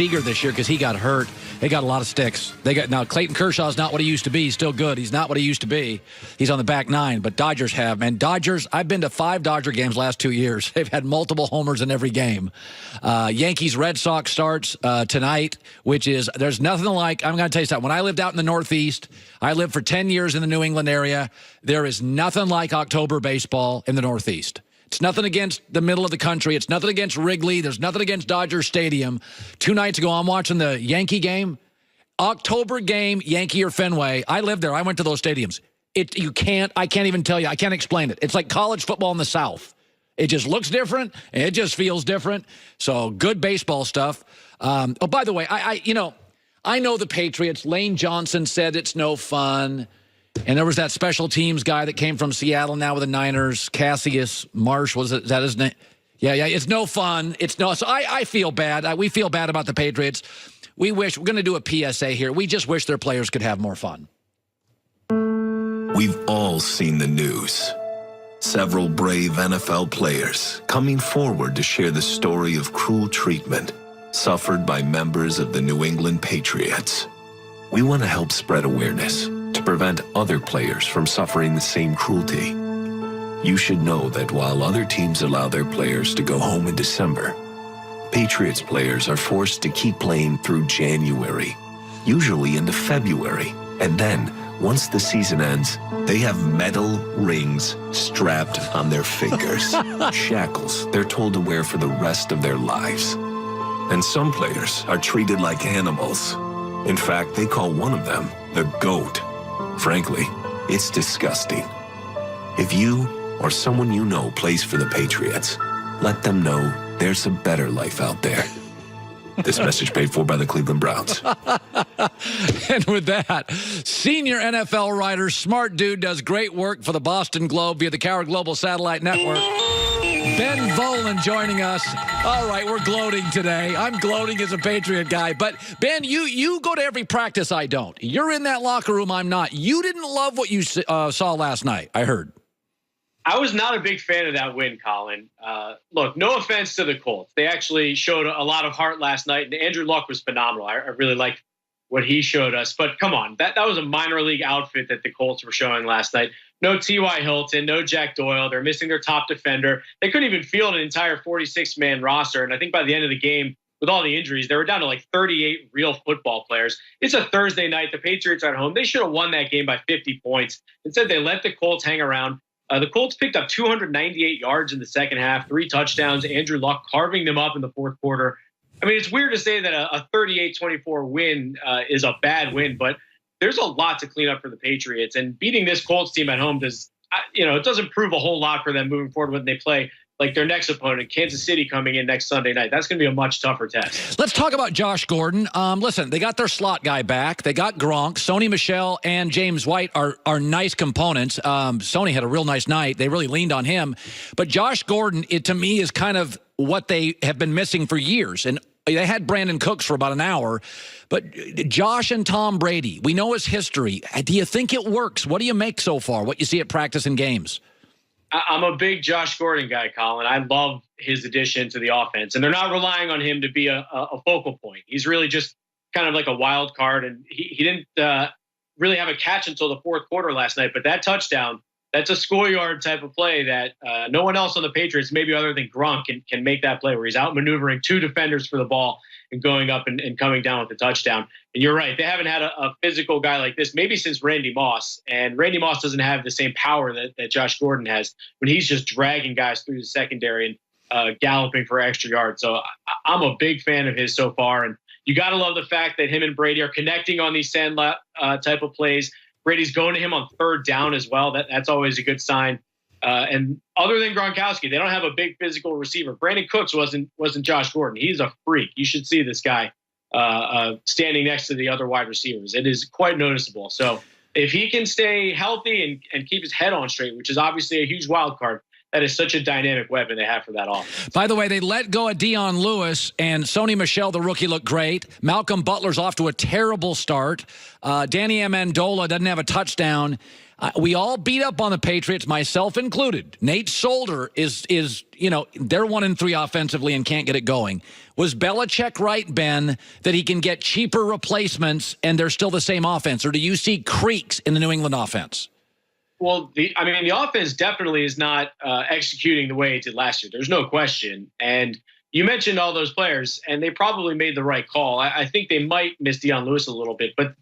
Seager this year because he got hurt. They got a lot of sticks. Now Clayton Kershaw's not what he used to be. He's still good. He's not what he used to be. He's on the back nine, but Dodgers have. Man, Dodgers, I've been to 5 Dodger games last 2 years. They've had multiple homers in every game. Yankees-Red Sox starts tonight, which is, there's nothing like, I'm going to tell you something. When I lived out in the Northeast, I lived for 10 years in the New England area. There is nothing like October baseball in the Northeast. It's nothing against the middle of the country. It's nothing against Wrigley. There's nothing against Dodger Stadium. 2 nights ago, I'm watching the Yankee game. October game, Yankee or Fenway. I lived there. I went to those stadiums. I can't even tell you. I can't explain it. It's like college football in the South. It just looks different. And it just feels different. So good baseball stuff. Oh, by the way, I know the Patriots. Lane Johnson said it's no fun. And there was that special teams guy that came from Seattle now with the Niners, Cassius Marsh. Is that his name? Yeah. It's no fun. So I feel bad. We feel bad about the Patriots. We're going to do a PSA here. We just wish their players could have more fun. We've all seen the news. Several brave NFL players coming forward to share the story of cruel treatment suffered by members of the New England Patriots. We want to help spread awareness to prevent other players from suffering the same cruelty. You should know that while other teams allow their players to go home in December, Patriots players are forced to keep playing through January, usually into February, and then, once the season ends, they have metal rings strapped on their fingers, shackles they're told to wear for the rest of their lives. And some players are treated like animals. In fact, they call one of them the GOAT. Frankly, it's disgusting. If you or someone you know plays for the Patriots, let them know there's a better life out there. This message paid for by the Cleveland Browns. And with that, senior NFL writer, smart dude, does great work for the Boston Globe via the Coward Global Satellite Network. Ben Volin joining us. All right, we're gloating today. I'm gloating as a Patriot guy. But, Ben, you go to every practice I don't. You're in that locker room, I'm not. You didn't love what you saw last night, I heard. I was not a big fan of that win, Colin. Look, no offense to the Colts. They actually showed a lot of heart last night, and Andrew Luck was phenomenal. I really liked what he showed us. But come on, that was a minor league outfit that the Colts were showing last night. No T.Y. Hilton, no Jack Doyle. They're missing their top defender. They couldn't even field an entire 46-man roster. And I think by the end of the game, with all the injuries, they were down to like 38 real football players. It's a Thursday night. The Patriots are at home. They should have won that game by 50 points. Instead, they let the Colts hang around. The Colts picked up 298 yards in the second half, 3 touchdowns. Andrew Luck carving them up in the fourth quarter. I mean, it's weird to say that a 38-24 win is a bad win, but there's a lot to clean up for the Patriots. And beating this Colts team at home it doesn't prove a whole lot for them moving forward when they play like their next opponent, Kansas City, coming in next Sunday night. That's going to be a much tougher test. Let's talk about Josh Gordon. Listen, they got their slot guy back. They got Gronk. Sony Michel and James White are nice components. Sony had a real nice night. They really leaned on him. But Josh Gordon, to me, is kind of what they have been missing for years. And they had Brandon Cooks for about an hour. But Josh and Tom Brady, we know his history. Do you think it works? What do you make so far? What you see at practice and games? I'm a big Josh Gordon guy, Colin. I love his addition to the offense. And they're not relying on him to be a focal point. He's really just kind of like a wild card. And he didn't really have a catch until the fourth quarter last night. But that touchdown, that's a schoolyard type of play that no one else on the Patriots, maybe other than Gronk, can make that play where he's outmaneuvering 2 defenders for the ball and going up and coming down with the touchdown. And you're right. They haven't had a physical guy like this maybe since Randy Moss. And Randy Moss doesn't have the same power that Josh Gordon has when he's just dragging guys through the secondary and galloping for extra yards. So I'm a big fan of his so far. And you got to love the fact that him and Brady are connecting on these sand type of plays. Brady's going to him on third down as well. That's always a good sign. And other than Gronkowski, they don't have a big physical receiver. Brandon Cooks wasn't Josh Gordon. He's a freak. You should see this guy standing next to the other wide receivers. It is quite noticeable. So if he can stay healthy and keep his head on straight, which is obviously a huge wild card, that is such a dynamic weapon they have for that offense. By the way, they let go of Dion Lewis, and Sony Michel, the rookie, looked great. Malcolm Butler's off to a terrible start. Danny Amendola doesn't have a touchdown. We all beat up on the Patriots, myself included. Nate Solder is they're 1-3 offensively and can't get it going. Was Belichick right, Ben, that he can get cheaper replacements and they're still the same offense? Or do you see creaks in the New England offense? Well, the offense definitely is not executing the way it did last year. There's no question. And you mentioned all those players, and they probably made the right call. I think they might miss Dion Lewis a little bit. But,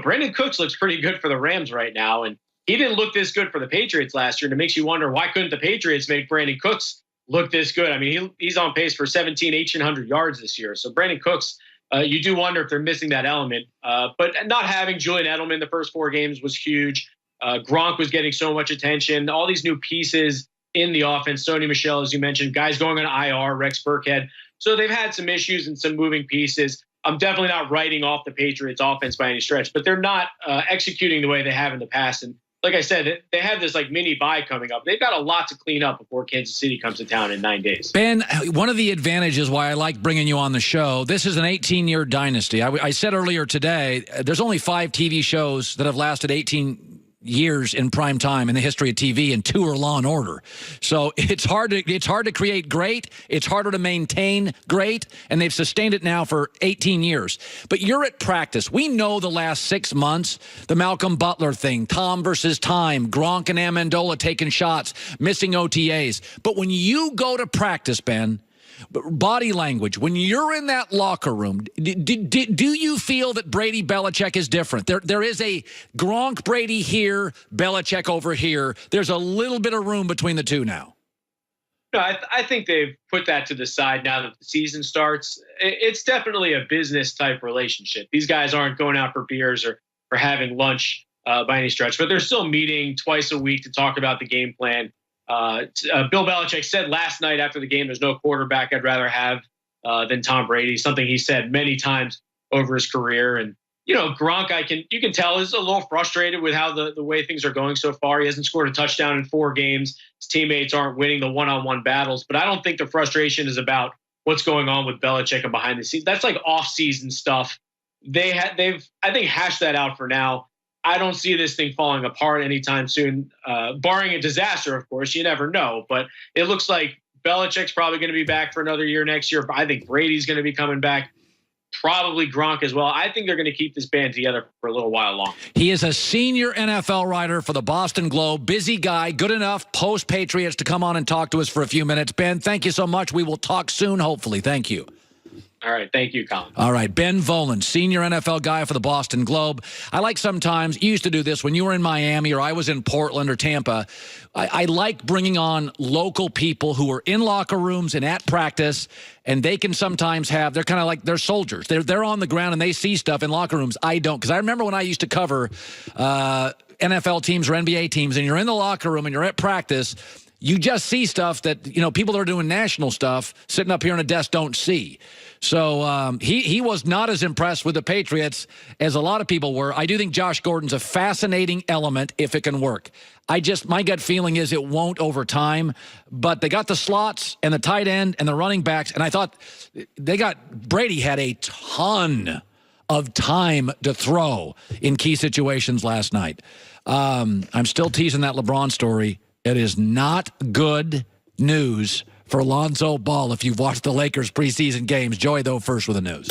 Brandon Cooks looks pretty good for the Rams right now. And he didn't look this good for the Patriots last year. And it makes you wonder, why couldn't the Patriots make Brandon Cooks look this good? I mean, he's on pace for 1,800 yards this year. So Brandon Cooks, you do wonder if they're missing that element. But not having Julian Edelman the first 4 games was huge. Gronk was getting so much attention. All these new pieces in the offense. Sony Michel, as you mentioned, guys going on IR, Rex Burkhead. So they've had some issues and some moving pieces. I'm definitely not writing off the Patriots offense by any stretch, but they're not executing the way they have in the past. And like I said, they have this mini bye coming up. They've got a lot to clean up before Kansas City comes to town in 9 days. Ben, one of the advantages why I like bringing you on the show, this is an 18-year dynasty. I said earlier today, there's only 5 TV shows that have lasted 18 years in prime time in the history of TV, and 2 are Law and Order. So it's hard to create great. It's harder to maintain great, and they've sustained it now for 18 years. But you're at practice. We know the last 6 months, the Malcolm Butler thing, Tom versus time, Gronk and Amendola taking shots, missing OTAs. But when you go to practice, Ben, body language, when you're in that locker room, do you feel that Brady Belichick is different? There is a Gronk Brady here, Belichick over here. There's a little bit of room between the two now. No, I think they've put that to the side now that the season starts. It's definitely a business type relationship. These guys aren't going out for beers or having lunch by any stretch, but they're still meeting twice a week to talk about the game plan. Bill Belichick said last night after the game, there's no quarterback I'd rather have than Tom Brady, something he said many times over his career. And, Gronk, you can tell is a little frustrated with how the way things are going so far. He hasn't scored a touchdown in 4 games. His teammates aren't winning the one-on-one battles, but I don't think the frustration is about what's going on with Belichick and behind the scenes. That's like off-season stuff. They've, I think, hashed that out for now. I don't see this thing falling apart anytime soon, barring a disaster, of course. You never know. But it looks like Belichick's probably going to be back for another year next year. I think Brady's going to be coming back, probably Gronk as well. I think they're going to keep this band together for a little while longer. He is a senior NFL writer for the Boston Globe. Busy guy, good enough post-Patriots to come on and talk to us for a few minutes. Ben, thank you so much. We will talk soon, hopefully. Thank you. All right. Thank you, Colin. All right. Ben Volin, senior NFL guy for the Boston Globe. I like sometimes, you used to do this when you were in Miami or I was in Portland or Tampa. I like bringing on local people who are in locker rooms and at practice, and they can sometimes they're kind of like, they're soldiers. They're on the ground and they see stuff in locker rooms. I don't, because I remember when I used to cover NFL teams or NBA teams, and you're in the locker room and you're at practice, you just see stuff that, people that are doing national stuff sitting up here on a desk don't see. So he was not as impressed with the Patriots as a lot of people were. I do think Josh Gordon's a fascinating element if it can work. My gut feeling is it won't over time, but they got the slots and the tight end and the running backs, and I thought Brady had a ton of time to throw in key situations last night. I'm still teasing that LeBron story. It is not good news for Lonzo Ball if you've watched the Lakers preseason games. Joey, though, first with the news.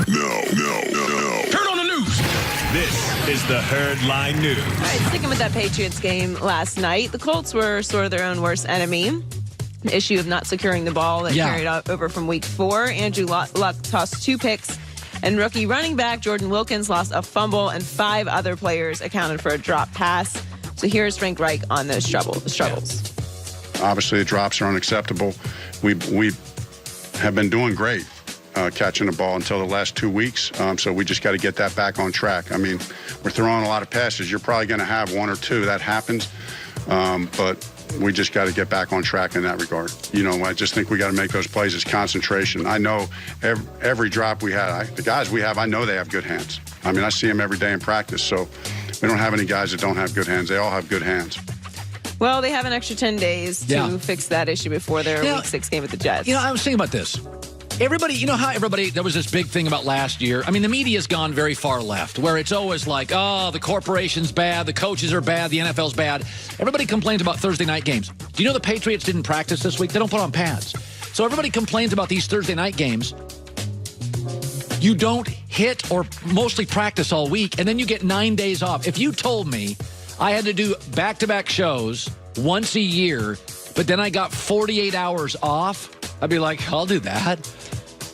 No. Turn on the news. This is the Herd Line News. All right, sticking with that Patriots game last night, the Colts were sort of their own worst enemy. The issue of not securing the ball that carried over from week 4. Andrew Luck tossed 2 picks, and rookie running back Jordan Wilkins lost a fumble, and 5 other players accounted for a drop pass. So here's Frank Reich on those struggles. Obviously, the drops are unacceptable. We have been doing great catching the ball until the last 2 weeks, so we just got to get that back on track. I mean, we're throwing a lot of passes. You're probably going to have 1 or 2. That happens, but we just got to get back on track in that regard. I just think we got to make those plays as concentration. I know every drop we had, the guys we have, I know they have good hands. I mean, I see them every day in practice, so we don't have any guys that don't have good hands. They all have good hands. Well, they have an extra 10 days to fix that issue before their Week 6 game with the Jets. I was thinking about this. Everybody, there was this big thing about last year. I mean, the media's gone very far left, where it's always like, oh, the corporation's bad, the coaches are bad, the NFL's bad. Everybody complains about Thursday night games. Do you know the Patriots didn't practice this week? They don't put on pads. So everybody complains about these Thursday night games. You don't hit or mostly practice all week, and then you get 9 days off. If you told me I had to do back-to-back shows once a year, but then I got 48 hours off, I'd be like, I'll do that.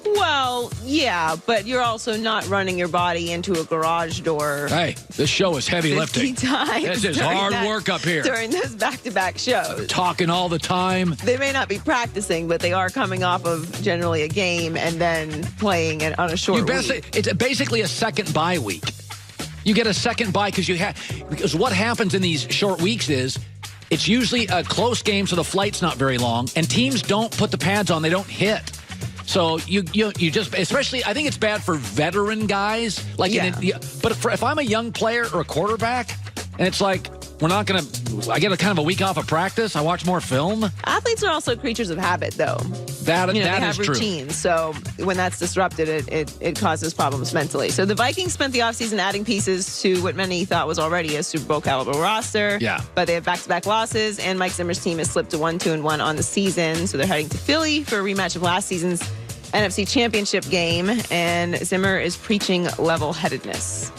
Well, yeah, but you're also not running your body into a garage door. Hey, this show is heavy lifting. Times this is hard work up here. During those back-to-back shows. Talking all the time. They may not be practicing, but they are coming off of generally a game and then playing it on a short week. It's basically a second bye week. You get a second bye because what happens in these short weeks is it's usually a close game, so the flight's not very long, and teams don't put the pads on. They don't hit. So you just, especially, I think it's bad for veteran guys. But if I'm a young player or a quarterback, and it's like, I get a kind of a week off of practice, I watch more film. Athletes are also creatures of habit, though. That they is have true. routines, so when that's disrupted, it causes problems mentally. So the Vikings spent the offseason adding pieces to what many thought was already a Super Bowl caliber roster. Yeah. But they have back-to-back losses, and Mike Zimmer's team has slipped to 1-2-1 on the season. So they're heading to Philly for a rematch of last season's NFC Championship game, and Zimmer is preaching level-headedness.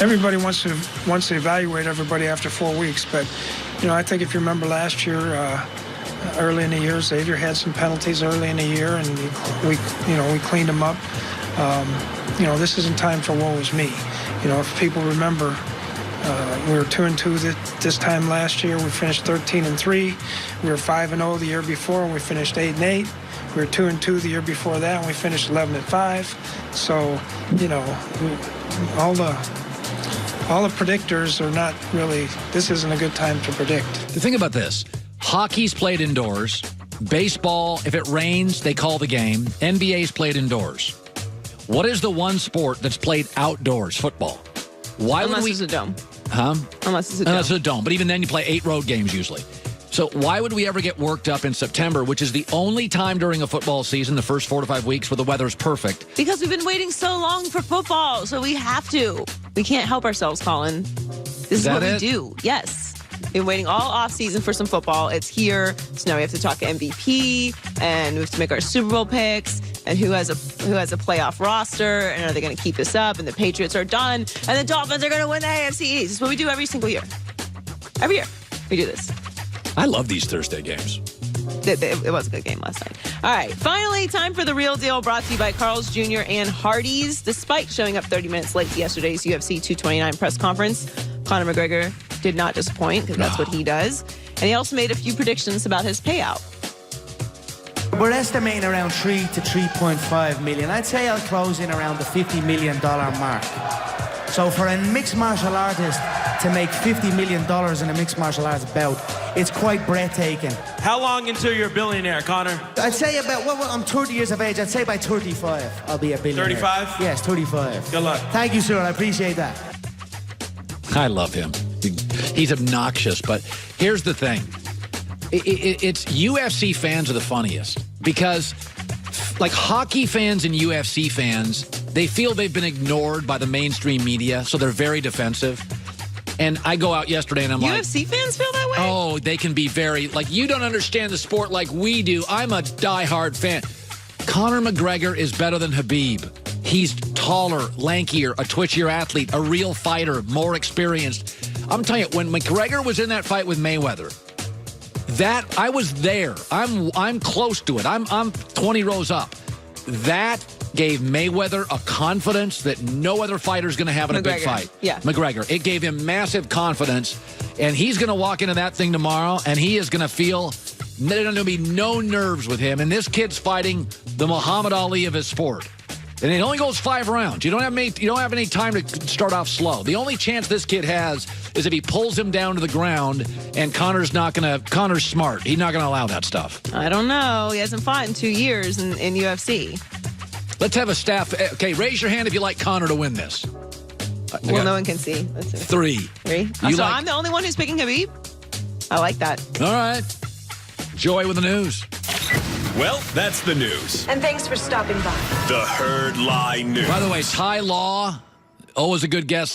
Everybody wants to evaluate everybody after 4 weeks, but I think if you remember last year, early in the year, Xavier had some penalties early in the year, and we cleaned them up. This isn't time for woe is me. If people remember, we were 2-2 this time last year. We finished 13-3. We were 5-0 the year before, and we finished 8-8. We were 2-2 the year before that, and we finished 11-5. So, all the predictors are not really, this isn't a good time to predict. The thing about this, hockey's played indoors. Baseball, if it rains, they call the game. NBA's played indoors. What is the one sport that's played outdoors? Football. Unless it's a dome. Huh? Unless it's a dome. Unless it's a dome. But even then, you play 8 road games usually. So why would we ever get worked up in September, which is the only time during a football season, the first 4 to 5 weeks, where the weather's perfect? Because we've been waiting so long for football, so we have to. We can't help ourselves, Colin. This is what we do. Yes. We've been waiting all off season for some football. It's here. So now we have to talk MVP, and we have to make our Super Bowl picks, and who has a playoff roster, and are they going to keep this up? And the Patriots are done, and the Dolphins are going to win the AFC East. This is what we do every single year. Every year we do this. I love these Thursday games. It was a good game last night. All right, finally, time for The Real Deal, brought to you by Carl's Jr. and Hardee's. Despite showing up 30 minutes late to yesterday's UFC 229 press conference, Conor McGregor did not disappoint, because that's what he does. And he also made a few predictions about his payout. We're estimating around 3 to 3.5 million. I'd say I'll close in around the $50 million mark. So for a mixed martial artist to make $50 million in a mixed martial arts bout, it's quite breathtaking. How long until you're a billionaire, Conor? I'd say I'm 30 years of age. I'd say by 35 I'll be a billionaire. 35? Yes, 35. Good luck. Thank you, sir. I appreciate that. I love him. He's obnoxious, but here's the thing. It's UFC fans are the funniest, because like hockey fans and UFC fans, they feel they've been ignored by the mainstream media, so they're very defensive. And I go out yesterday and I'm like... UFC fans feel that way? Oh, they can be very... Like, you don't understand the sport like we do. I'm a diehard fan. Conor McGregor is better than Khabib. He's taller, lankier, a twitchier athlete, a real fighter, more experienced. I'm telling you, when McGregor was in that fight with Mayweather, that I was there. I'm close to it. I'm 20 rows up. That gave Mayweather a confidence that no other fighter is going to have in a big fight. Yeah. McGregor. It gave him massive confidence, and he's going to walk into that thing tomorrow, and he is going to feel there's going to be no nerves with him. And this kid's fighting the Muhammad Ali of his sport. And it only goes 5 rounds. You don't have any time to start off slow. The only chance this kid has is if he pulls him down to the ground, and Conor's smart. He's not going to allow that stuff. I don't know. He hasn't fought in 2 years in UFC. Let's have a staff. Okay, raise your hand if you like Conor to win this. Well, no one can see. Let's see. 3. 3? So I'm the only one who's picking Khabib? I like that. All right. Joy with the news. Well, that's the news. And thanks for stopping by. The Herd Lie News. By the way, Ty Law, always a good guest.